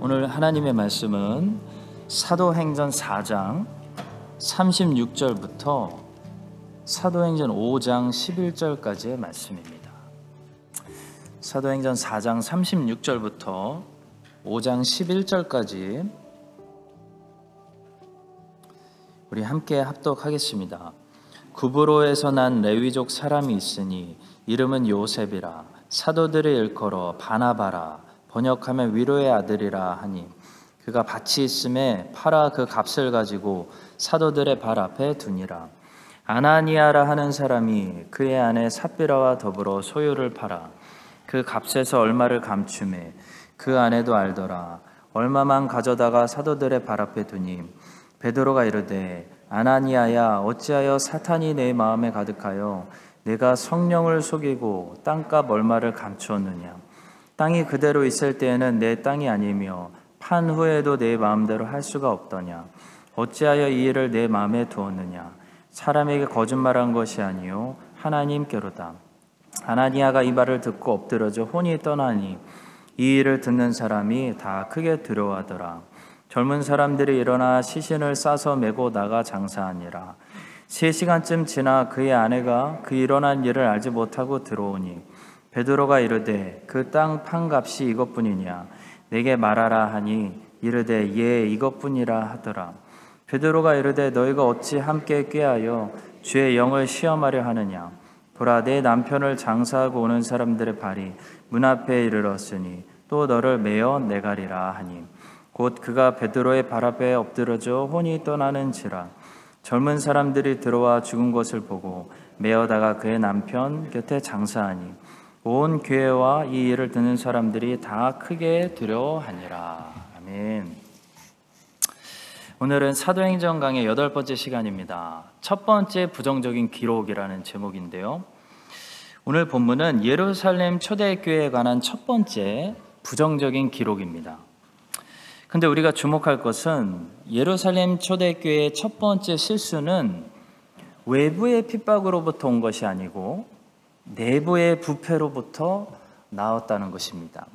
오늘 하나님의 말씀은 사도행전 4장 36절부터 사도행전 5장 11절까지의 말씀입니다. 사도행전 4장 36절부터 5장 11절까지 우리 함께 합독하겠습니다. 구브로에서 난 레위족 사람이 있으니 이름은 요셉이라. 사도들의 일컬어 바나바라. 번역하면 위로의 아들이라 하니 그가 밭이 있음에 팔아 그 값을 가지고 사도들의 발 앞에 두니라. 아나니아라 하는 사람이 그의 아내 삽비라와 더불어 소유를 팔아 그 값에서 얼마를 감추매 그 아내도 알더라. 얼마만 가져다가 사도들의 발 앞에 두니 베드로가 이르되 아나니아야, 어찌하여 사탄이 내 마음에 가득하여 내가 성령을 속이고 땅값 얼마를 감추었느냐. 땅이 그대로 있을 때에는 내 땅이 아니며 판 후에도 내 마음대로 할 수가 없더냐. 어찌하여 이 일을 내 마음에 두었느냐. 사람에게 거짓말한 것이 아니요 하나님께로다. 아나니아가 이 말을 듣고 엎드러져 혼이 떠나니 이 일을 듣는 사람이 다 크게 두려워하더라. 젊은 사람들이 일어나 시신을 싸서 메고 나가 장사하니라. 3시간쯤 지나 그의 아내가 그 일어난 일을 알지 못하고 들어오니 베드로가 이르되 그 땅 판값이 이것뿐이냐. 내게 말하라 하니 이르되 예, 이것뿐이라 하더라. 베드로가 이르되 너희가 어찌 함께 꾀하여 주의 영을 시험하려 하느냐. 보라, 내 남편을 장사하고 오는 사람들의 발이 문 앞에 이르렀으니 또 너를 메어 내가리라 하니 곧 그가 베드로의 발 앞에 엎드러져 혼이 떠나는지라. 젊은 사람들이 들어와 죽은 것을 보고 메어다가 그의 남편 곁에 장사하니 온 교회와 이 일을 듣는 사람들이 다 크게 두려워하니라. 아멘. 오늘은 사도행전 강의 8번째 시간입니다. 첫 번째 부정적인 기록이라는 제목인데요. 오늘 본문은 예루살렘 초대교회에 관한 첫 번째 부정적인 기록입니다. 근데 우리가 주목할 것은 예루살렘 초대교회의 첫 번째 실수는 외부의 핍박으로부터 온 것이 아니고 내부의 부패로부터 나왔다는 것입니다.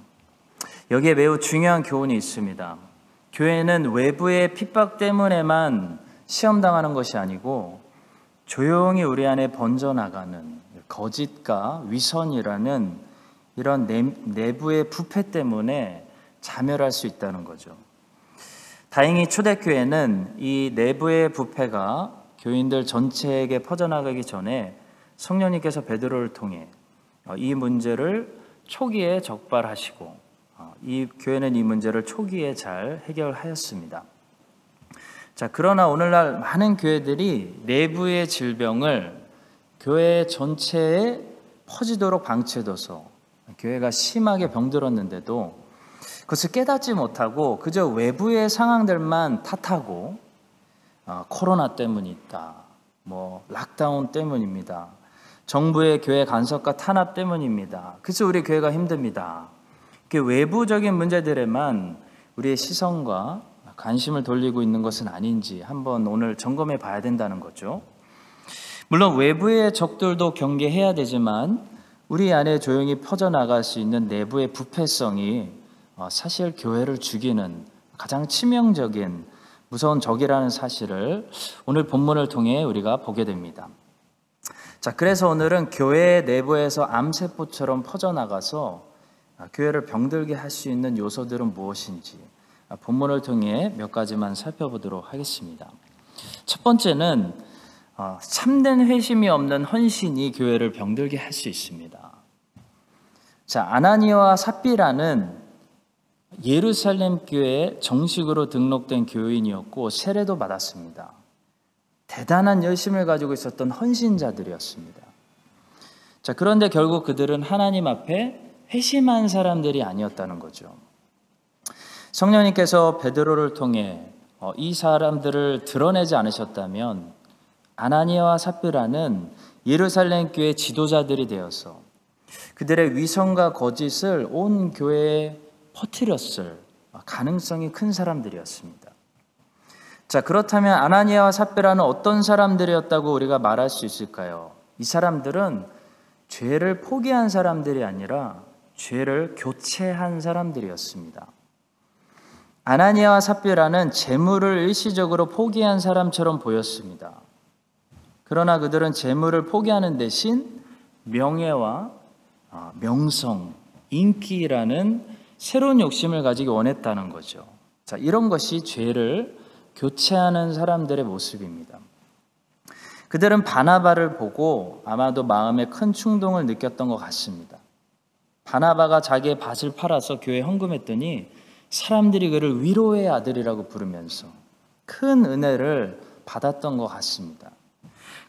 여기에 매우 중요한 교훈이 있습니다. 교회는 외부의 핍박 때문에만 시험당하는 것이 아니고 조용히 우리 안에 번져나가는 거짓과 위선이라는 이런 내부의 부패 때문에 자멸할 수 있다는 거죠. 다행히 초대교회는 이 내부의 부패가 교인들 전체에게 퍼져나가기 전에 성령님께서 베드로를 통해 이 문제를 초기에 적발하시고 이 교회는 이 문제를 초기에 잘 해결하였습니다. 자, 그러나 오늘날 많은 교회들이 내부의 질병을 교회 전체에 퍼지도록 방치해둬서 교회가 심하게 병들었는데도 그것을 깨닫지 못하고 그저 외부의 상황들만 탓하고 코로나 때문이다, 락다운 때문입니다, 정부의 교회 간섭과 탄압 때문입니다, 그래서 우리 교회가 힘듭니다. 외부적인 문제들에만 우리의 시선과 관심을 돌리고 있는 것은 아닌지 한번 오늘 점검해 봐야 된다는 거죠. 물론 외부의 적들도 경계해야 되지만 우리 안에 조용히 퍼져나갈 수 있는 내부의 부패성이 사실 교회를 죽이는 가장 치명적인 무서운 적이라는 사실을 오늘 본문을 통해 우리가 보게 됩니다. 자, 그래서 오늘은 교회 내부에서 암세포처럼 퍼져나가서 교회를 병들게 할 수 있는 요소들은 무엇인지 본문을 통해 몇 가지만 살펴보도록 하겠습니다. 첫 번째는 참된 회심이 없는 헌신이 교회를 병들게 할 수 있습니다. 자, 아나니아와 삽비라는 예루살렘 교회에 정식으로 등록된 교인이었고 세례도 받았습니다. 대단한 열심을 가지고 있었던 헌신자들이었습니다. 자, 그런데 결국 그들은 하나님 앞에 회심한 사람들이 아니었다는 거죠. 성령님께서 베드로를 통해 이 사람들을 드러내지 않으셨다면 아나니아와 삽비라는 예루살렘 교회 지도자들이 되어서 그들의 위선과 거짓을 온 교회에 퍼뜨렸을 가능성이 큰 사람들이었습니다. 자, 그렇다면 아나니아와 삽비라는 어떤 사람들이었다고 우리가 말할 수 있을까요? 이 사람들은 죄를 포기한 사람들이 아니라 죄를 교체한 사람들이었습니다. 아나니아와 삽비라는 재물을 일시적으로 포기한 사람처럼 보였습니다. 그러나 그들은 재물을 포기하는 대신 명예와 명성, 인기라는 새로운 욕심을 가지기 원했다는 거죠. 자, 이런 것이 죄를 교체하는 사람들의 모습입니다. 그들은 바나바를 보고 아마도 마음에 큰 충동을 느꼈던 것 같습니다. 바나바가 자기의 밭을 팔아서 교회에 헌금했더니 사람들이 그를 위로의 아들이라고 부르면서 큰 은혜를 받았던 것 같습니다.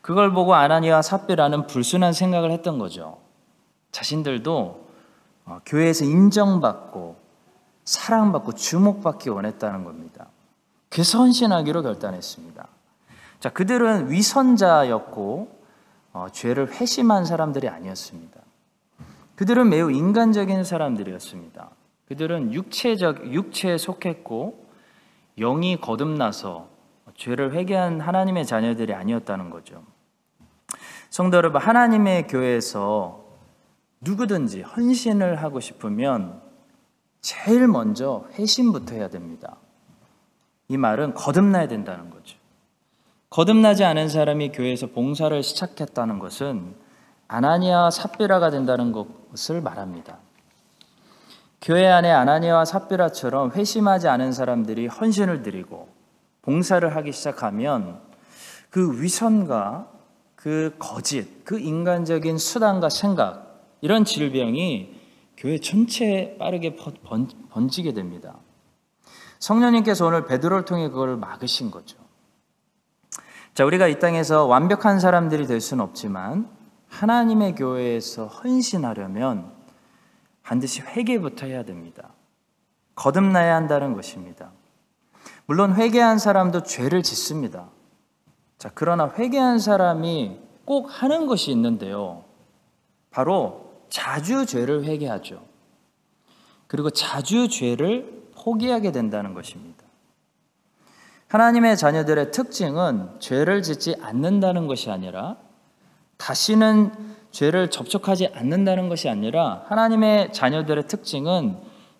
그걸 보고 아나니아와 삽비라는 불순한 생각을 했던 거죠. 자신들도 교회에서 인정받고 사랑받고 주목받기 원했다는 겁니다. 그래서 헌신하기로 결단했습니다. 자, 그들은 위선자였고 죄를 회심한 사람들이 아니었습니다. 그들은 매우 인간적인 사람들이었습니다. 그들은 육체에 속했고 영이 거듭나서 죄를 회개한 하나님의 자녀들이 아니었다는 거죠. 성도 여러분, 하나님의 교회에서 누구든지 헌신을 하고 싶으면 제일 먼저 회심부터 해야 됩니다. 이 말은 거듭나야 된다는 거죠. 거듭나지 않은 사람이 교회에서 봉사를 시작했다는 것은 아나니아와 삽비라가 된다는 것을 말합니다. 교회 안에 아나니아와 삽비라처럼 회심하지 않은 사람들이 헌신을 드리고 봉사를 하기 시작하면 그 위선과 그 거짓, 그 인간적인 수단과 생각, 이런 질병이 교회 전체에 빠르게 번지게 됩니다. 성령님께서 오늘 베드로를 통해 그걸 막으신 거죠. 자, 우리가 이 땅에서 완벽한 사람들이 될 수는 없지만 하나님의 교회에서 헌신하려면 반드시 회개부터 해야 됩니다. 거듭나야 한다는 것입니다. 물론 회개한 사람도 죄를 짓습니다. 자, 그러나 회개한 사람이 꼭 하는 것이 있는데요. 바로 자주 죄를 회개하죠. 그리고 자주 죄를 포기하게 된다는 것입니다. 하나님의 자녀들의 특징은 죄를 짓지 않는다는 것이 아니라 다시는 죄를 접촉하지 않는다는 것이 아니라 하나님의 자녀들의 특징은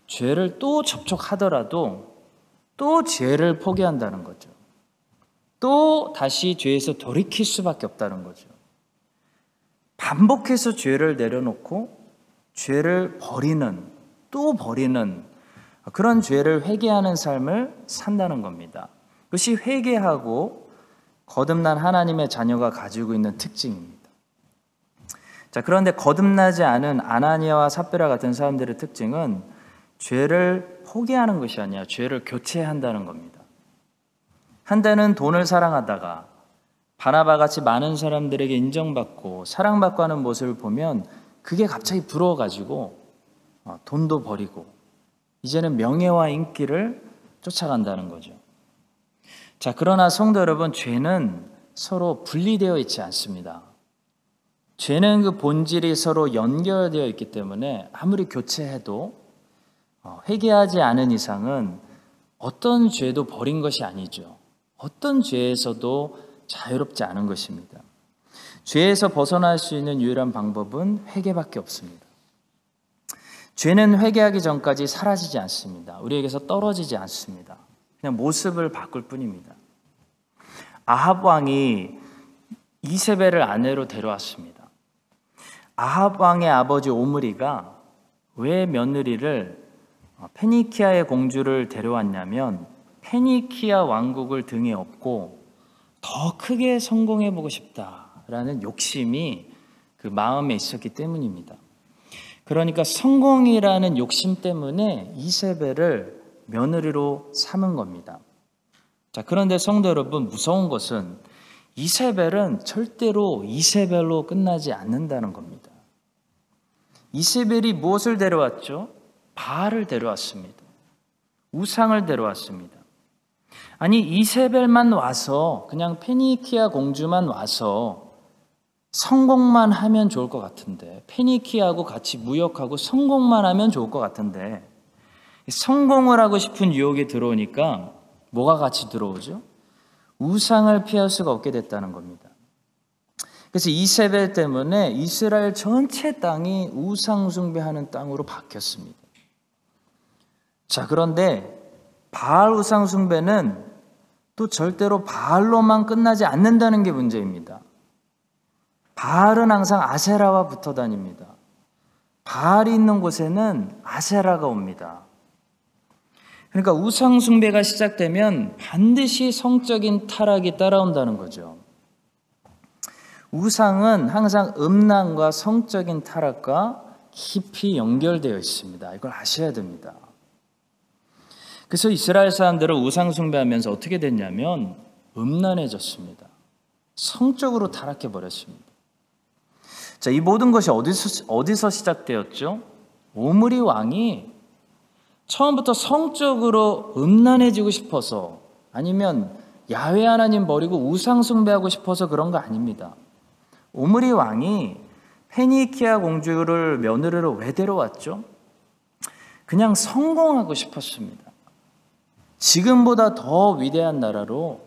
죄를 또 접촉하더라도 또 죄를 포기한다는 거죠. 또 다시 죄에서 돌이킬 수밖에 없다는 거죠. 반복해서 죄를 내려놓고 죄를 버리는, 또 버리는 그런 죄를 회개하는 삶을 산다는 겁니다. 그것이 회개하고 거듭난 하나님의 자녀가 가지고 있는 특징입니다. 자, 그런데 거듭나지 않은 아나니아와 삽비라 같은 사람들의 특징은 죄를 포기하는 것이 아니라 죄를 교체한다는 겁니다. 한때는 돈을 사랑하다가 바나바 같이 많은 사람들에게 인정받고 사랑받고 하는 모습을 보면 그게 갑자기 부러워가지고 돈도 버리고 이제는 명예와 인기를 쫓아간다는 거죠. 자, 그러나 성도 여러분, 죄는 서로 분리되어 있지 않습니다. 죄는 그 본질이 서로 연결되어 있기 때문에 아무리 교체해도 회개하지 않은 이상은 어떤 죄도 버린 것이 아니죠. 어떤 죄에서도 자유롭지 않은 것입니다. 죄에서 벗어날 수 있는 유일한 방법은 회개밖에 없습니다. 죄는 회개하기 전까지 사라지지 않습니다. 우리에게서 떨어지지 않습니다. 그냥 모습을 바꿀 뿐입니다. 아합 왕이 이세벨을 아내로 데려왔습니다. 아합 왕의 아버지 오므리가 왜 며느리를 페니키아의 공주를 데려왔냐면 페니키아 왕국을 등에 업고 더 크게 성공해보고 싶다라는 욕심이 그 마음에 있었기 때문입니다. 그러니까 성공이라는 욕심 때문에 이세벨을 며느리로 삼은 겁니다. 자, 그런데 성도 여러분, 무서운 것은 이세벨은 절대로 이세벨로 끝나지 않는다는 겁니다. 이세벨이 무엇을 데려왔죠? 바알을 데려왔습니다. 우상을 데려왔습니다. 아니, 이세벨만 와서 그냥 페니키아 공주만 와서 성공만 하면 좋을 것 같은데, 페니키아하고 같이 무역하고 성공만 하면 좋을 것 같은데, 성공을 하고 싶은 유혹이 들어오니까 뭐가 같이 들어오죠? 우상을 피할 수가 없게 됐다는 겁니다. 그래서 이세벨 때문에 이스라엘 전체 땅이 우상 숭배하는 땅으로 바뀌었습니다. 자, 그런데 바알 우상 숭배는 또 절대로 바알로만 끝나지 않는다는 게 문제입니다. 바알은 항상 아세라와 붙어 다닙니다. 바알이 있는 곳에는 아세라가 옵니다. 그러니까 우상 숭배가 시작되면 반드시 성적인 타락이 따라온다는 거죠. 우상은 항상 음란과 성적인 타락과 깊이 연결되어 있습니다. 이걸 아셔야 됩니다. 그래서 이스라엘 사람들은 우상 숭배하면서 어떻게 됐냐면 음란해졌습니다. 성적으로 타락해 버렸습니다. 자, 이 모든 것이 어디서 시작되었죠? 오므리 왕이 처음부터 성적으로 음란해지고 싶어서, 아니면 야훼 하나님 버리고 우상 숭배하고 싶어서 그런 거 아닙니다. 오므리 왕이 페니키아 공주를 며느리로 왜 데려왔죠? 그냥 성공하고 싶었습니다. 지금보다 더 위대한 나라로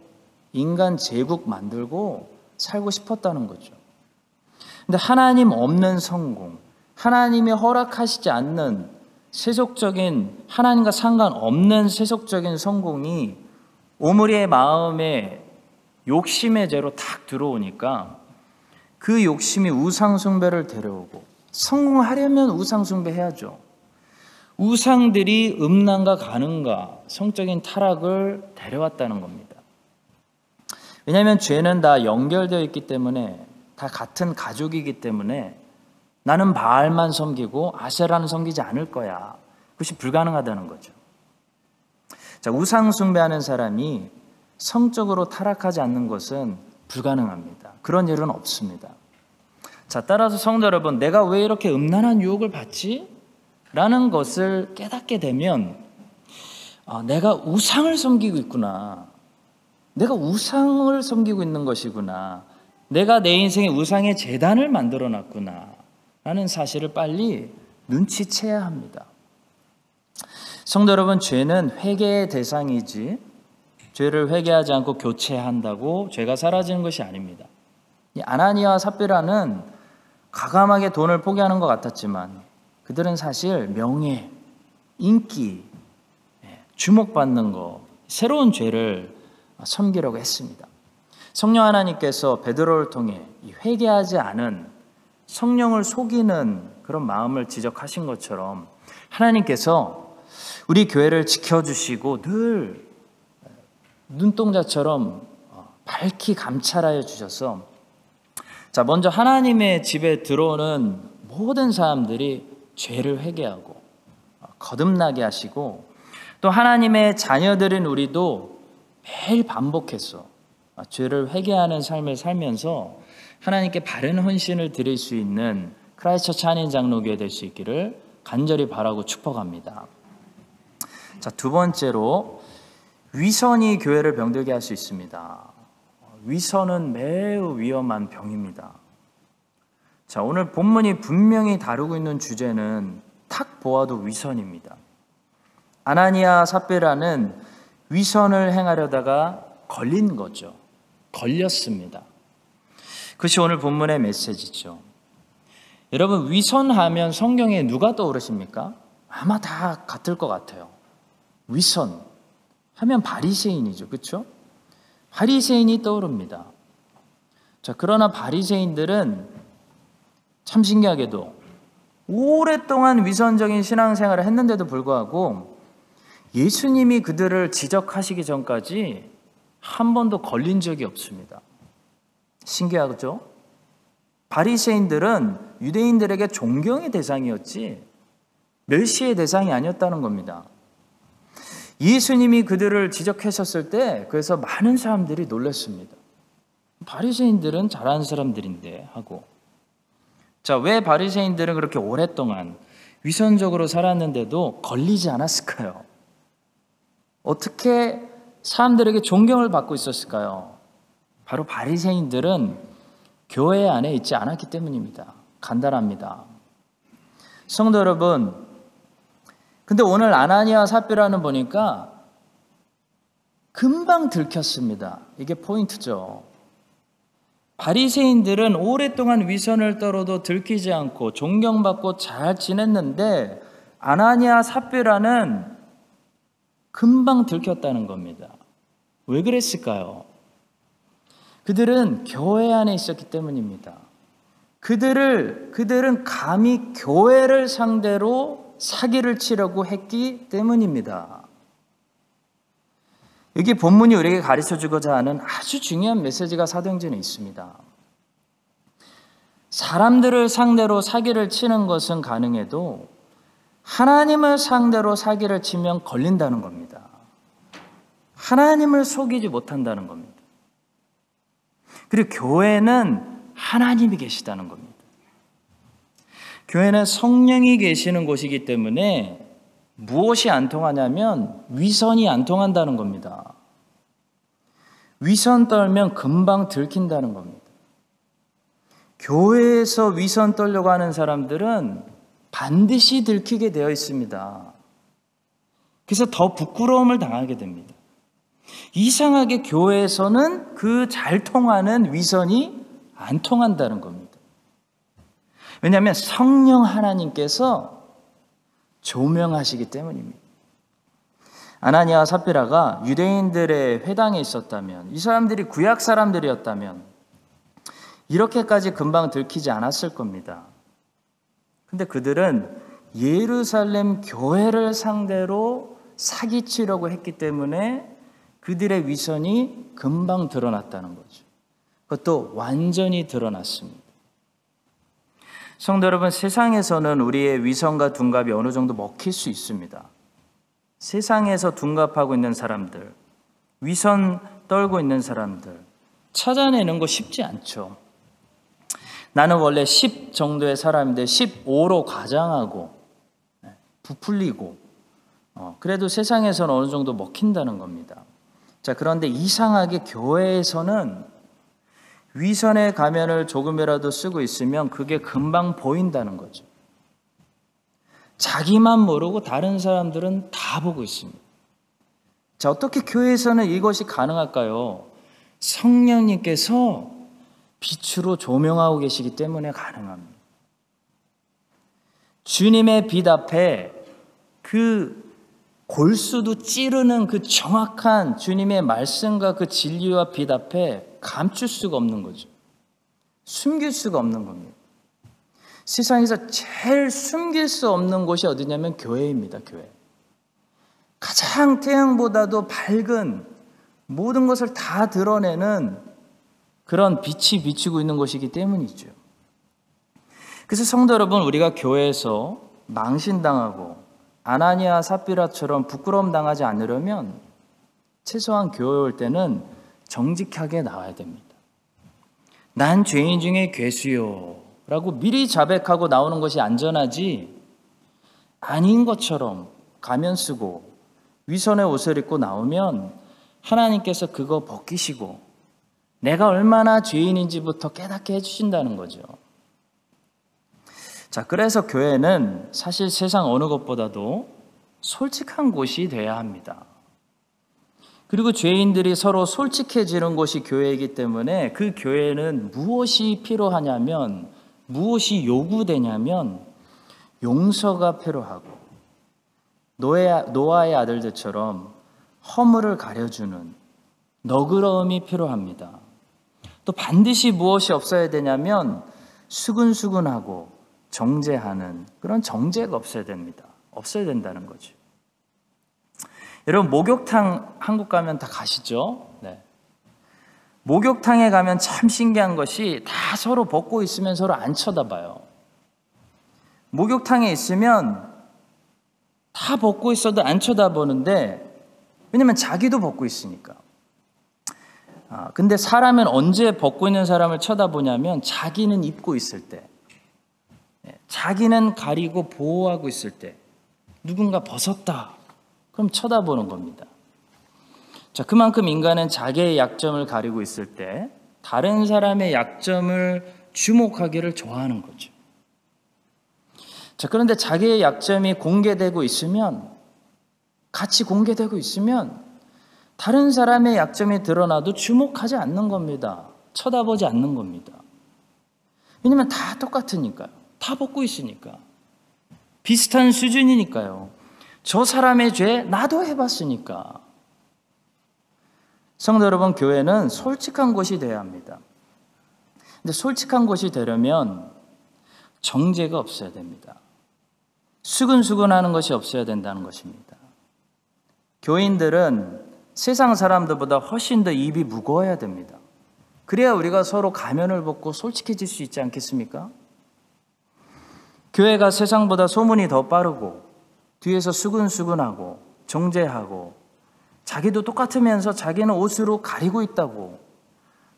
인간 제국 만들고 살고 싶었다는 거죠. 근데 하나님 없는 성공, 하나님이 허락하시지 않는 세속적인, 하나님과 상관없는 세속적인 성공이 오므리의 마음에 욕심의 죄로 탁 들어오니까 그 욕심이 우상숭배를 데려오고, 성공하려면 우상숭배 해야죠. 우상들이 음란과 간음과 성적인 타락을 데려왔다는 겁니다. 왜냐하면 죄는 다 연결되어 있기 때문에, 다 같은 가족이기 때문에 나는 바알만 섬기고 아세라는 섬기지 않을 거야. 그것이 불가능하다는 거죠. 자, 우상 숭배하는 사람이 성적으로 타락하지 않는 것은 불가능합니다. 그런 일은 없습니다. 자, 따라서 성도 여러분, 내가 왜 이렇게 음란한 유혹을 받지? 라는 것을 깨닫게 되면, 내가 우상을 섬기고 있구나. 내가 우상을 섬기고 있는 것이구나. 내가 내 인생에 우상의 제단을 만들어 놨구나 라는 사실을 빨리 눈치채야 합니다. 성도 여러분, 죄는 회개의 대상이지 죄를 회개하지 않고 교체한다고 죄가 사라지는 것이 아닙니다. 이 아나니아와 삽비라는 과감하게 돈을 포기하는 것 같았지만 그들은 사실 명예, 인기, 주목받는 것, 새로운 죄를 섬기려고 했습니다. 성령 하나님께서 베드로를 통해 회개하지 않은, 성령을 속이는 그런 마음을 지적하신 것처럼 하나님께서 우리 교회를 지켜주시고 늘 눈동자처럼 밝히 감찰하여 주셔서, 자, 먼저 하나님의 집에 들어오는 모든 사람들이 죄를 회개하고 거듭나게 하시고, 또 하나님의 자녀들인 우리도 매일 반복해서 죄를 회개하는 삶을 살면서 하나님께 바른 헌신을 드릴 수 있는 크라이스트처치 한인 장로교회 될 수 있기를 간절히 바라고 축복합니다. 자, 두 번째로 위선이 교회를 병들게 할 수 있습니다. 위선은 매우 위험한 병입니다. 자, 오늘 본문이 분명히 다루고 있는 주제는 탁 보아도 위선입니다. 아나니아 삽비라는 위선을 행하려다가 걸린 거죠. 걸렸습니다. 그것이 오늘 본문의 메시지죠. 여러분, 위선하면 성경에 누가 떠오르십니까? 아마 다 같을 것 같아요. 위선 하면 바리새인이죠. 그렇죠? 바리새인이 떠오릅니다. 자, 그러나 바리새인들은 참 신기하게도 오랫동안 위선적인 신앙생활을 했는데도 불구하고 예수님이 그들을 지적하시기 전까지 한 번도 걸린 적이 없습니다. 신기하죠? 바리새인들은 유대인들에게 존경의 대상이었지 멸시의 대상이 아니었다는 겁니다. 예수님이 그들을 지적하셨을 때 그래서 많은 사람들이 놀랐습니다. 바리새인들은 잘하는 사람들인데 하고. 자, 왜 바리새인들은 그렇게 오랫동안 위선적으로 살았는데도 걸리지 않았을까요? 어떻게 사람들에게 존경을 받고 있었을까요? 바로 바리새인들은 교회 안에 있지 않았기 때문입니다. 간단합니다. 성도 여러분, 근데 오늘 아나니아 삽비라는 보니까 금방 들켰습니다. 이게 포인트죠. 바리새인들은 오랫동안 위선을 떨어도 들키지 않고 존경받고 잘 지냈는데 아나니아 삽비라는 금방 들켰다는 겁니다. 왜 그랬을까요? 그들은 교회 안에 있었기 때문입니다. 그들은 감히 교회를 상대로 사기를 치려고 했기 때문입니다. 여기 본문이 우리에게 가르쳐주고자 하는 아주 중요한 메시지가 사도행전에 있습니다. 사람들을 상대로 사기를 치는 것은 가능해도 하나님을 상대로 사기를 치면 걸린다는 겁니다. 하나님을 속이지 못한다는 겁니다. 그리고 교회는 하나님이 계시다는 겁니다. 교회는 성령이 계시는 곳이기 때문에 무엇이 안 통하냐면 위선이 안 통한다는 겁니다. 위선 떨면 금방 들킨다는 겁니다. 교회에서 위선 떨려고 하는 사람들은 반드시 들키게 되어 있습니다. 그래서 더 부끄러움을 당하게 됩니다. 이상하게 교회에서는 그 잘 통하는 위선이 안 통한다는 겁니다. 왜냐하면 성령 하나님께서 조명하시기 때문입니다. 아나니아와 삽비라가 유대인들의 회당에 있었다면, 이 사람들이 구약 사람들이었다면 이렇게까지 금방 들키지 않았을 겁니다. 근데 그들은 예루살렘 교회를 상대로 사기치려고 했기 때문에 그들의 위선이 금방 드러났다는 거죠. 그것도 완전히 드러났습니다. 성도 여러분, 세상에서는 우리의 위선과 둔갑이 어느 정도 먹힐 수 있습니다. 세상에서 둔갑하고 있는 사람들, 위선 떨고 있는 사람들 찾아내는 거 쉽지 않죠. 나는 원래 10 정도의 사람인데 15로 과장하고 부풀리고 그래도 세상에서는 어느 정도 먹힌다는 겁니다. 자, 그런데 이상하게 교회에서는 위선의 가면을 조금이라도 쓰고 있으면 그게 금방 보인다는 거죠. 자기만 모르고 다른 사람들은 다 보고 있습니다. 자, 어떻게 교회에서는 이것이 가능할까요? 성령님께서 빛으로 조명하고 계시기 때문에 가능합니다. 주님의 빛 앞에 그 골수도 찌르는 그 정확한 주님의 말씀과 그 진리와 빛 앞에 감출 수가 없는 거죠. 숨길 수가 없는 겁니다. 세상에서 제일 숨길 수 없는 곳이 어디냐면 교회입니다. 교회. 가장 태양보다도 밝은 모든 것을 다 드러내는 그런 빛이 비추고 있는 곳이기 때문이죠. 그래서 성도 여러분, 우리가 교회에서 망신당하고 아나니아 삽비라처럼 부끄러움 당하지 않으려면 최소한 교회 올 때는 정직하게 나와야 됩니다. 난 죄인 중에 괴수요 라고 미리 자백하고 나오는 것이 안전하지, 아닌 것처럼 가면 쓰고 위선의 옷을 입고 나오면 하나님께서 그거 벗기시고 내가 얼마나 죄인인지부터 깨닫게 해주신다는 거죠. 자, 그래서 교회는 사실 세상 어느 것보다도 솔직한 곳이 돼야 합니다. 그리고 죄인들이 서로 솔직해지는 곳이 교회이기 때문에 그 교회는 무엇이 필요하냐면, 무엇이 요구되냐면 용서가 필요하고 노아의 아들들처럼 허물을 가려주는 너그러움이 필요합니다. 또 반드시 무엇이 없어야 되냐면 수근수근하고 정죄하는 그런 정죄가 없어야 됩니다. 없어야 된다는 거죠. 여러분, 목욕탕 한국 가면 다 가시죠? 네. 목욕탕에 가면 참 신기한 것이 다 서로 벗고 있으면 서로 안 쳐다봐요. 목욕탕에 있으면 다 벗고 있어도 안 쳐다보는데, 왜냐면 자기도 벗고 있으니까. 근데 사람은 언제 벗고 있는 사람을 쳐다보냐면 자기는 입고 있을 때, 자기는 가리고 보호하고 있을 때, 누군가 벗었다 그럼 쳐다보는 겁니다. 자, 그만큼 인간은 자기의 약점을 가리고 있을 때 다른 사람의 약점을 주목하기를 좋아하는 거죠. 자, 그런데 자기의 약점이 공개되고 있으면, 같이 공개되고 있으면 다른 사람의 약점이 드러나도 주목하지 않는 겁니다. 쳐다보지 않는 겁니다. 왜냐하면 다 똑같으니까요. 다 벗고 있으니까. 비슷한 수준이니까요. 저 사람의 죄 나도 해봤으니까. 성도 여러분, 교회는 솔직한 곳이 되어야 합니다. 근데 솔직한 곳이 되려면 정죄가 없어야 됩니다. 수근수근하는 것이 없어야 된다는 것입니다. 교인들은 세상 사람들보다 훨씬 더 입이 무거워야 됩니다. 그래야 우리가 서로 가면을 벗고 솔직해질 수 있지 않겠습니까? 교회가 세상보다 소문이 더 빠르고 뒤에서 수근수근하고 정죄하고 자기도 똑같으면서 자기는 옷으로 가리고 있다고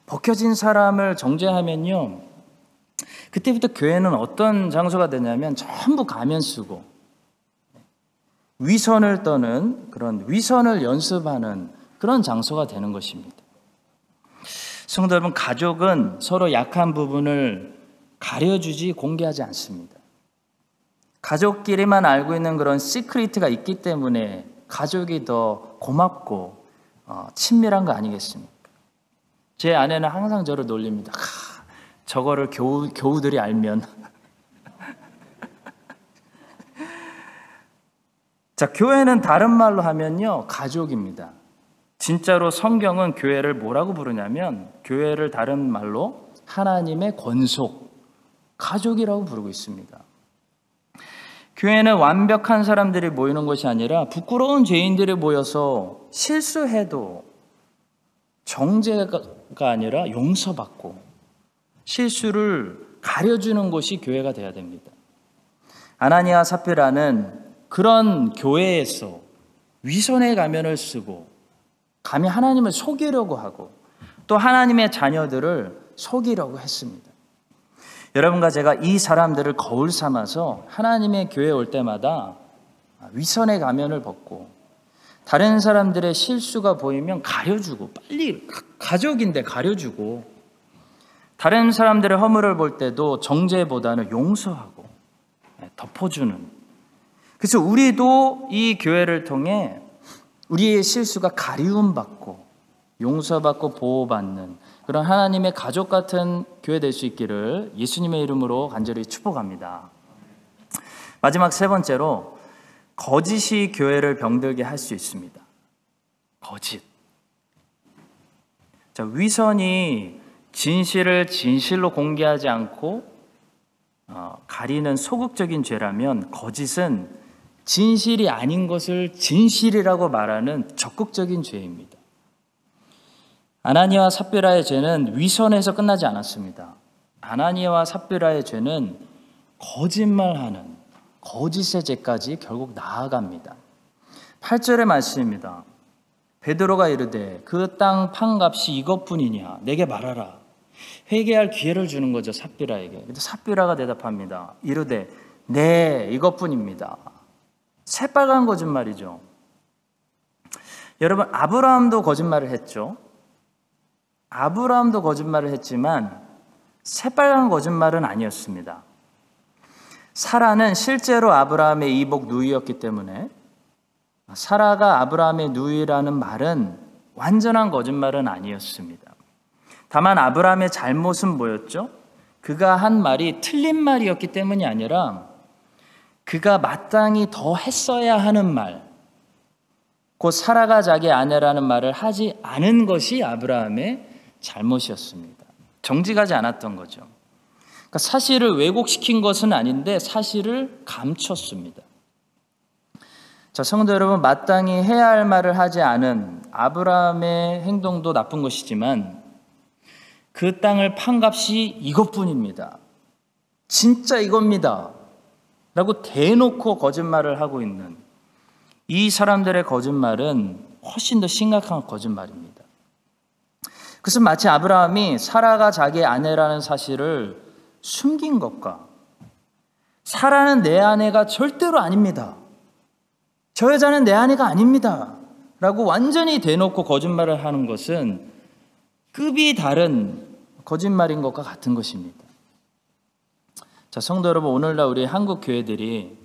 벗겨진 사람을 정죄하면요, 그때부터 교회는 어떤 장소가 되냐면 전부 가면 쓰고 위선을 떠는 그런 위선을 연습하는 그런 장소가 되는 것입니다. 성도 여러분, 가족은 서로 약한 부분을 가려주지 공개하지 않습니다. 가족끼리만 알고 있는 그런 시크릿가 있기 때문에 가족이 더 고맙고 친밀한 거 아니겠습니까? 제 아내는 항상 저를 놀립니다. 저거를 교우들이 알면. 자, 교회는 다른 말로 하면요, 가족입니다. 진짜로 성경은 교회를 뭐라고 부르냐면, 교회를 다른 말로 하나님의 권속, 가족이라고 부르고 있습니다. 교회는 완벽한 사람들이 모이는 것이 아니라 부끄러운 죄인들이 모여서 실수해도 정죄가 아니라 용서받고 실수를 가려주는 곳이 교회가 되어야 됩니다. 아나니아 삽비라는 그런 교회에서 위선의 가면을 쓰고 감히 하나님을 속이려고 하고 또 하나님의 자녀들을 속이려고 했습니다. 여러분과 제가 이 사람들을 거울 삼아서 하나님의 교회에 올 때마다 위선의 가면을 벗고 다른 사람들의 실수가 보이면 가려주고, 빨리 가족인데 가려주고, 다른 사람들의 허물을 볼 때도 정죄보다는 용서하고 덮어주는, 그래서 우리도 이 교회를 통해 우리의 실수가 가리움받고 용서받고 보호받는 그런 하나님의 가족 같은 교회 될 수 있기를 예수님의 이름으로 간절히 축복합니다. 마지막 세 번째로, 거짓이 교회를 병들게 할 수 있습니다. 거짓. 자, 위선이 진실을 진실로 공개하지 않고 가리는 소극적인 죄라면, 거짓은 진실이 아닌 것을 진실이라고 말하는 적극적인 죄입니다. 아나니아와 삽비라의 죄는 위선에서 끝나지 않았습니다. 아나니아와 삽비라의 죄는 거짓말하는 거짓의 죄까지 결국 나아갑니다. 8절의 말씀입니다. 베드로가 이르되 그 땅 판값이 이것뿐이냐, 내게 말하라. 회개할 기회를 주는 거죠, 삽비라에게. 근데 삽비라가 대답합니다. 이르되 네, 이것뿐입니다. 새빨간 거짓말이죠. 여러분, 아브라함도 거짓말을 했죠. 아브라함도 거짓말을 했지만 새빨간 거짓말은 아니었습니다. 사라는 실제로 아브라함의 이복 누이였기 때문에 사라가 아브라함의 누이라는 말은 완전한 거짓말은 아니었습니다. 다만 아브라함의 잘못은 뭐였죠? 그가 한 말이 틀린 말이었기 때문이 아니라 그가 마땅히 더 했어야 하는 말, 곧 사라가 자기 아내라는 말을 하지 않은 것이 아브라함의 잘못이었습니다. 정직하지 않았던 거죠. 그러니까 사실을 왜곡시킨 것은 아닌데 사실을 감췄습니다. 자, 성도 여러분, 마땅히 해야 할 말을 하지 않은 아브라함의 행동도 나쁜 것이지만 그 땅을 판 값이 이것뿐입니다. 진짜 이겁니다. 라고 대놓고 거짓말을 하고 있는 이 사람들의 거짓말은 훨씬 더 심각한 거짓말입니다. 그것은 마치 아브라함이 사라가 자기의 아내라는 사실을 숨긴 것과 사라는 내 아내가 절대로 아닙니다. 저 여자는 내 아내가 아닙니다. 라고 완전히 대놓고 거짓말을 하는 것은 급이 다른 거짓말인 것과 같은 것입니다. 자, 성도 여러분, 오늘날 우리 한국 교회들이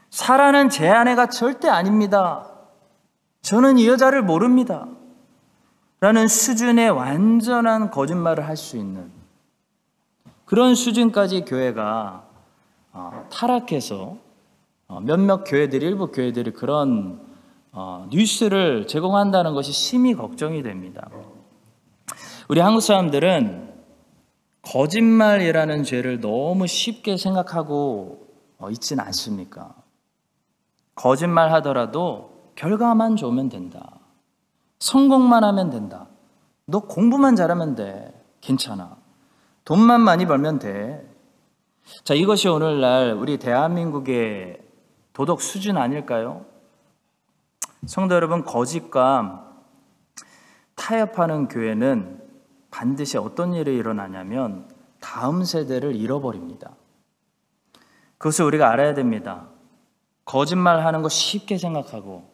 사라는 제 아내가 절대 아닙니다. 저는 이 여자를 모릅니다. 라는 수준의 완전한 거짓말을 할 수 있는 그런 수준까지 교회가 타락해서 몇몇 교회들이, 일부 교회들이 그런 뉴스를 제공한다는 것이 심히 걱정이 됩니다. 우리 한국 사람들은 거짓말이라는 죄를 너무 쉽게 생각하고 있지는 않습니까? 거짓말 하더라도 결과만 좋으면 된다. 성공만 하면 된다. 너 공부만 잘하면 돼. 괜찮아. 돈만 많이 벌면 돼. 자, 이것이 오늘날 우리 대한민국의 도덕 수준 아닐까요? 성도 여러분, 거짓과 타협하는 교회는 반드시 어떤 일이 일어나냐면 다음 세대를 잃어버립니다. 그것을 우리가 알아야 됩니다. 거짓말하는 거 쉽게 생각하고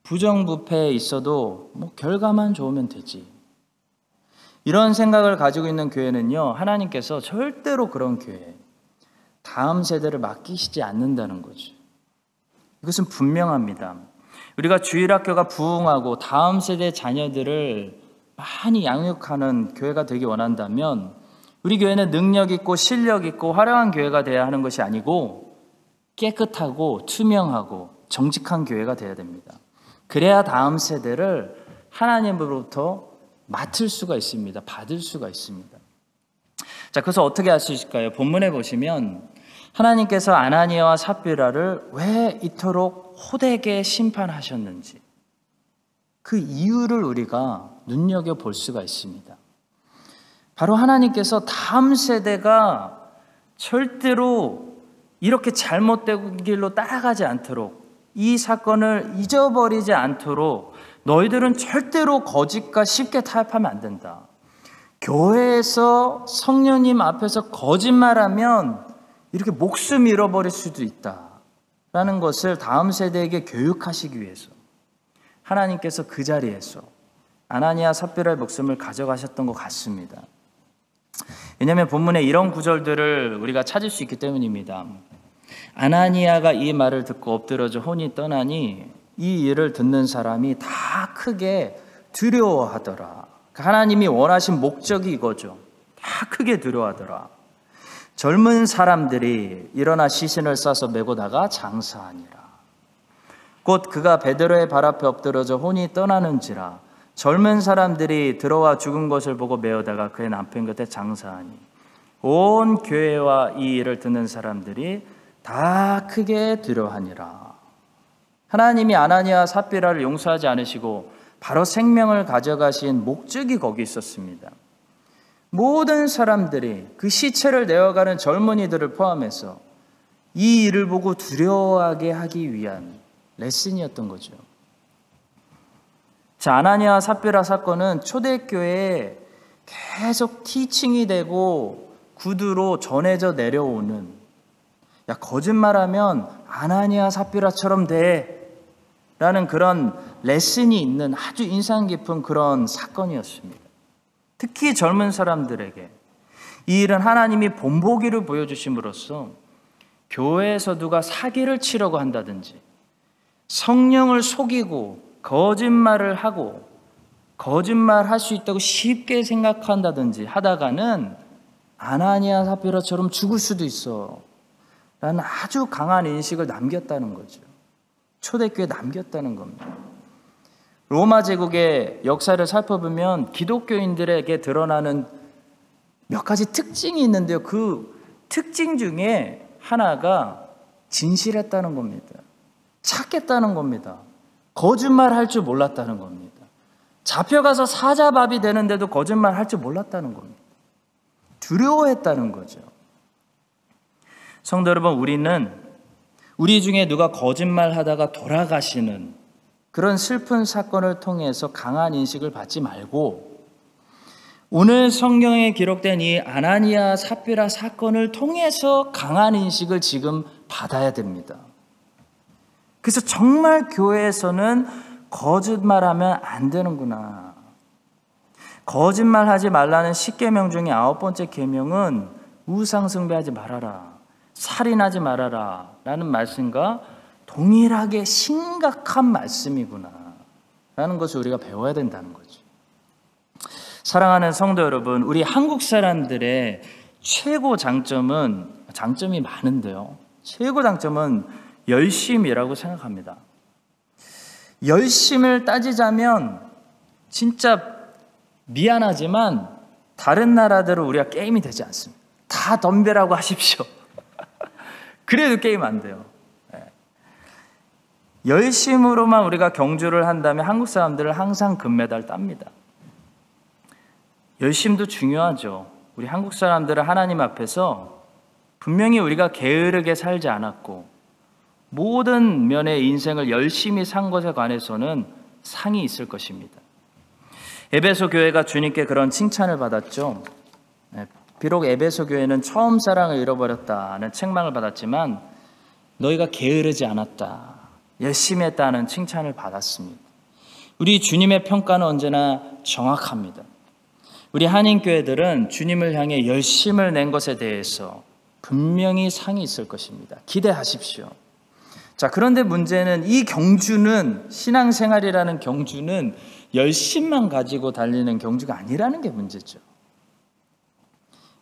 부정부패에 있어도 결과만 좋으면 되지. 이런 생각을 가지고 있는 교회는요, 하나님께서 절대로 그런 교회, 다음 세대를 맡기시지 않는다는 거죠. 이것은 분명합니다. 우리가 주일학교가 부흥하고 다음 세대 자녀들을 많이 양육하는 교회가 되기 원한다면 우리 교회는 능력 있고 실력 있고 화려한 교회가 되어야 하는 것이 아니고 깨끗하고 투명하고 정직한 교회가 되어야 됩니다. 그래야 다음 세대를 하나님으로부터 맡을 수가 있습니다. 받을 수가 있습니다. 자, 그래서 어떻게 할 수 있을까요? 본문에 보시면 하나님께서 아나니아와 삽비라를 왜 이토록 호되게 심판하셨는지 그 이유를 우리가 눈여겨볼 수가 있습니다. 바로 하나님께서 다음 세대가 절대로 이렇게 잘못된 길로 따라가지 않도록, 이 사건을 잊어버리지 않도록 너희들은 절대로 거짓과 쉽게 타협하면 안 된다. 교회에서 성령님 앞에서 거짓말하면 이렇게 목숨 잃어버릴 수도 있다라는 것을 다음 세대에게 교육하시기 위해서 하나님께서 그 자리에서 아나니아 삽비라의 목숨을 가져가셨던 것 같습니다. 왜냐하면 본문에 이런 구절들을 우리가 찾을 수 있기 때문입니다. 아나니아가 이 말을 듣고 엎드러져 혼이 떠나니 이 일을 듣는 사람이 다 크게 두려워하더라. 하나님이 원하신 목적이 이거죠. 다 크게 두려워하더라. 젊은 사람들이 일어나 시신을 싸서 메고 나가 장사하니라. 곧 그가 베드로의 발 앞에 엎드러져 혼이 떠나는지라. 젊은 사람들이 들어와 죽은 것을 보고 메어다가 그의 남편 곁에 장사하니 온 교회와 이 일을 듣는 사람들이 다 크게 두려워하니라. 하나님이 아나니아 삽비라를 용서하지 않으시고 바로 생명을 가져가신 목적이 거기 있었습니다. 모든 사람들이 그 시체를 내어가는 젊은이들을 포함해서 이 일을 보고 두려워하게 하기 위한 레슨이었던 거죠. 자, 아나니아 삽비라 사건은 초대교회에 계속 티칭이 되고 구두로 전해져 내려오는, 야, 거짓말하면 아나니아 삽비라처럼 돼 라는 그런 레슨이 있는 아주 인상 깊은 그런 사건이었습니다. 특히 젊은 사람들에게 이 일은 하나님이 본보기를 보여주심으로써 교회에서 누가 사기를 치려고 한다든지 성령을 속이고 거짓말을 하고 거짓말할 수 있다고 쉽게 생각한다든지 하다가는 아나니아 삽비라처럼 죽을 수도 있어 라는 아주 강한 인식을 남겼다는 거죠. 초대교회에 남겼다는 겁니다. 로마 제국의 역사를 살펴보면 기독교인들에게 드러나는 몇 가지 특징이 있는데요. 그 특징 중에 하나가 진실했다는 겁니다. 착했다는 겁니다. 거짓말할 줄 몰랐다는 겁니다. 잡혀가서 사자밥이 되는데도 거짓말할 줄 몰랐다는 겁니다. 두려워했다는 거죠. 성도 여러분, 우리 중에 누가 거짓말하다가 돌아가시는 그런 슬픈 사건을 통해서 강한 인식을 받지 말고 오늘 성경에 기록된 이 아나니아 삽비라 사건을 통해서 강한 인식을 지금 받아야 됩니다. 그래서 정말 교회에서는 거짓말하면 안 되는구나. 거짓말하지 말라는 10계명 중에 9번째 계명은 우상숭배하지 말아라, 살인하지 말아라 라는 말씀과 동일하게 심각한 말씀이구나 라는 것을 우리가 배워야 된다는 거죠. 사랑하는 성도 여러분, 우리 한국 사람들의 최고 장점이 많은데요, 최고 장점은 열심이라고 생각합니다. 열심을 따지자면 진짜 미안하지만 다른 나라들은 우리가 게임이 되지 않습니다. 다 덤벼라고 하십시오. 그래도 게임 안 돼요. 열심으로만 우리가 경주를 한다면 한국 사람들은 항상 금메달 땁니다. 열심도 중요하죠. 우리 한국 사람들은 하나님 앞에서 분명히 우리가 게으르게 살지 않았고 모든 면의 인생을 열심히 산 것에 관해서는 상이 있을 것입니다. 에베소 교회가 주님께 그런 칭찬을 받았죠. 비록 에베소 교회는 처음 사랑을 잃어버렸다는 책망을 받았지만 너희가 게으르지 않았다, 열심히 했다는 칭찬을 받았습니다. 우리 주님의 평가는 언제나 정확합니다. 우리 한인교회들은 주님을 향해 열심을 낸 것에 대해서 분명히 상이 있을 것입니다. 기대하십시오. 자, 그런데 문제는 이 경주는, 신앙생활이라는 경주는 열심만 가지고 달리는 경주가 아니라는 게 문제죠.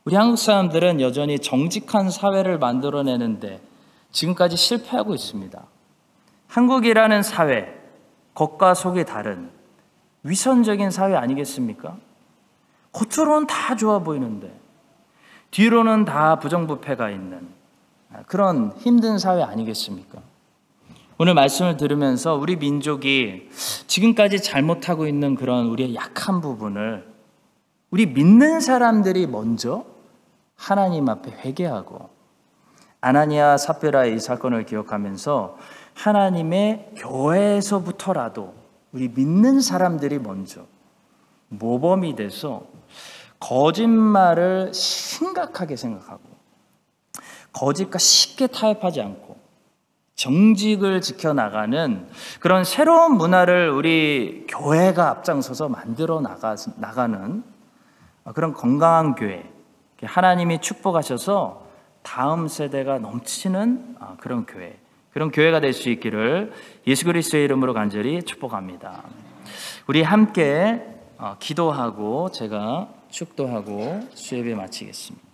우리 한국 사람들은 여전히 정직한 사회를 만들어내는데 지금까지 실패하고 있습니다. 한국이라는 사회, 겉과 속이 다른 위선적인 사회 아니겠습니까? 겉으로는 다 좋아 보이는데 뒤로는 다 부정부패가 있는 그런 힘든 사회 아니겠습니까? 오늘 말씀을 들으면서 우리 민족이 지금까지 잘못하고 있는 그런 우리의 약한 부분을 우리 믿는 사람들이 먼저 하나님 앞에 회개하고, 아나니아 삽비라의 이 사건을 기억하면서 하나님의 교회에서부터라도 우리 믿는 사람들이 먼저 모범이 돼서 거짓말을 심각하게 생각하고 거짓과 쉽게 타협하지 않고 정직을 지켜나가는 그런 새로운 문화를 우리 교회가 앞장서서 만들어 나가는 그런 건강한 교회, 하나님이 축복하셔서 다음 세대가 넘치는 그런 교회, 그런 교회가 될 수 있기를 예수 그리스도의 이름으로 간절히 축복합니다. 우리 함께 기도하고 제가 축도하고 수예배 마치겠습니다.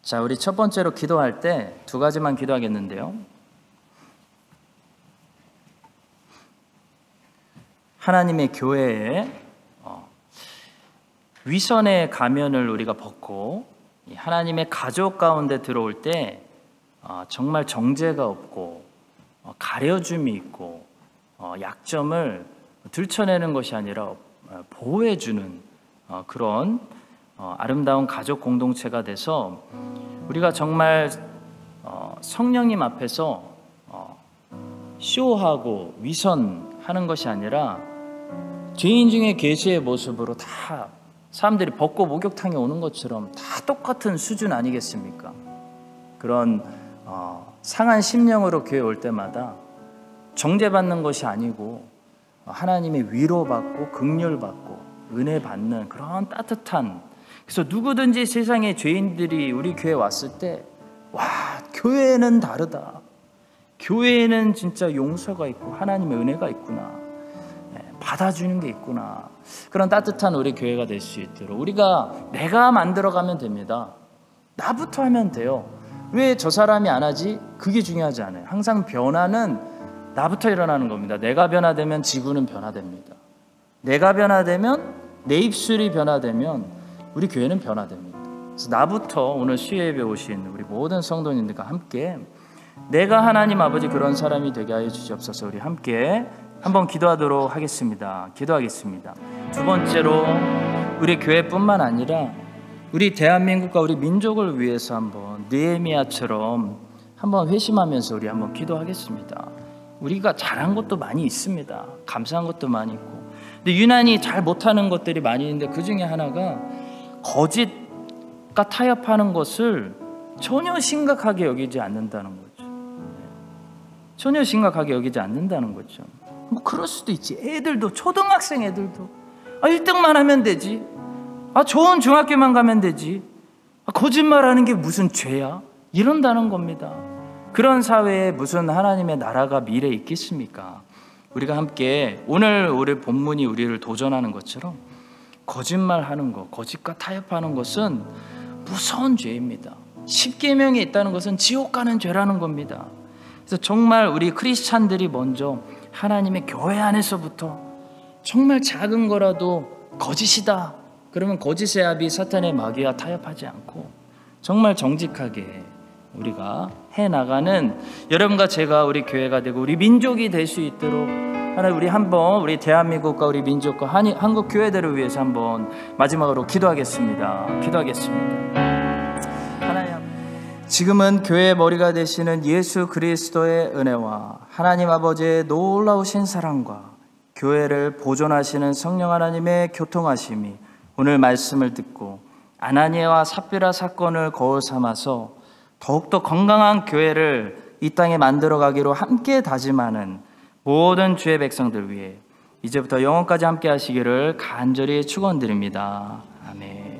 자, 우리 첫 번째로 기도할 때 두 가지만 기도하겠는데요. 하나님의 교회에 위선의 가면을 우리가 벗고 하나님의 가족 가운데 들어올 때 정말 정죄가 없고 가려줌이 있고 약점을 들춰내는 것이 아니라 보호해주는 그런 아름다운 가족 공동체가 돼서 우리가 정말 성령님 앞에서 쇼하고 위선하는 것이 아니라 죄인 중에 계시의 모습으로 다 사람들이 벗고 목욕탕에 오는 것처럼 다 똑같은 수준 아니겠습니까? 그런 상한 심령으로 교회 올 때마다 정죄받는 것이 아니고 하나님의 위로받고 긍휼받고 은혜 받는 그런 따뜻한, 그래서 누구든지 세상의 죄인들이 우리 교회에 왔을 때 와, 교회는 다르다, 교회에는 진짜 용서가 있고 하나님의 은혜가 있구나, 받아주는 게 있구나, 그런 따뜻한 우리 교회가 될 수 있도록 우리가 내가 만들어가면 됩니다. 나부터 하면 돼요. 왜 저 사람이 안 하지? 그게 중요하지 않아요. 항상 변화는 나부터 일어나는 겁니다. 내가 변화되면 지구는 변화됩니다. 내가 변화되면, 내 입술이 변화되면 우리 교회는 변화됩니다. 그래서 나부터 오늘 수요예배 오신 우리 모든 성도님들과 함께 내가 하나님 아버지 그런 사람이 되게 하여 주시옵소서. 우리 함께 한번 기도하도록 하겠습니다. 기도하겠습니다. 두 번째로 우리 교회뿐만 아니라 우리 대한민국과 우리 민족을 위해서 한번 느헤미야처럼 한번 회심하면서 우리 한번 기도하겠습니다. 우리가 잘한 것도 많이 있습니다. 감사한 것도 많이 있고, 근데 유난히 잘 못하는 것들이 많이 있는데 그 중에 하나가 거짓과 타협하는 것을 전혀 심각하게 여기지 않는다는 거죠. 전혀 심각하게 여기지 않는다는 거죠. 뭐 그럴 수도 있지. 애들도, 초등학생 애들도 1등만 하면 되지, 좋은 중학교만 가면 되지, 거짓말하는 게 무슨 죄야? 이런다는 겁니다. 그런 사회에 무슨 하나님의 나라가 미래에 있겠습니까? 우리가 함께 오늘 우리 본문이 우리를 도전하는 것처럼 거짓말하는 것, 거짓과 타협하는 것은 무서운 죄입니다. 십계명이 있다는 것은 지옥 가는 죄라는 겁니다. 그래서 정말 우리 크리스찬들이 먼저 하나님의 교회 안에서부터 정말 작은 거라도 거짓이다 그러면 거짓의 압이 사탄의 마귀와 타협하지 않고 정말 정직하게 우리가 해나가는 여러분과 제가 우리 교회가 되고 우리 민족이 될 수 있도록 하나님 우리 한번 우리 대한민국과 우리 민족과 한국 교회들을 위해서 한번 마지막으로 기도하겠습니다. 하나님, 지금은 교회의 머리가 되시는 예수 그리스도의 은혜와 하나님 아버지의 놀라우신 사랑과 교회를 보존하시는 성령 하나님의 교통하심이 오늘 말씀을 듣고 아나니아와 삽비라 사건을 거울 삼아서 더욱더 건강한 교회를 이 땅에 만들어가기로 함께 다짐하는 모든 주의 백성들 위해 이제부터 영원까지 함께 하시기를 간절히 축원드립니다. 아멘.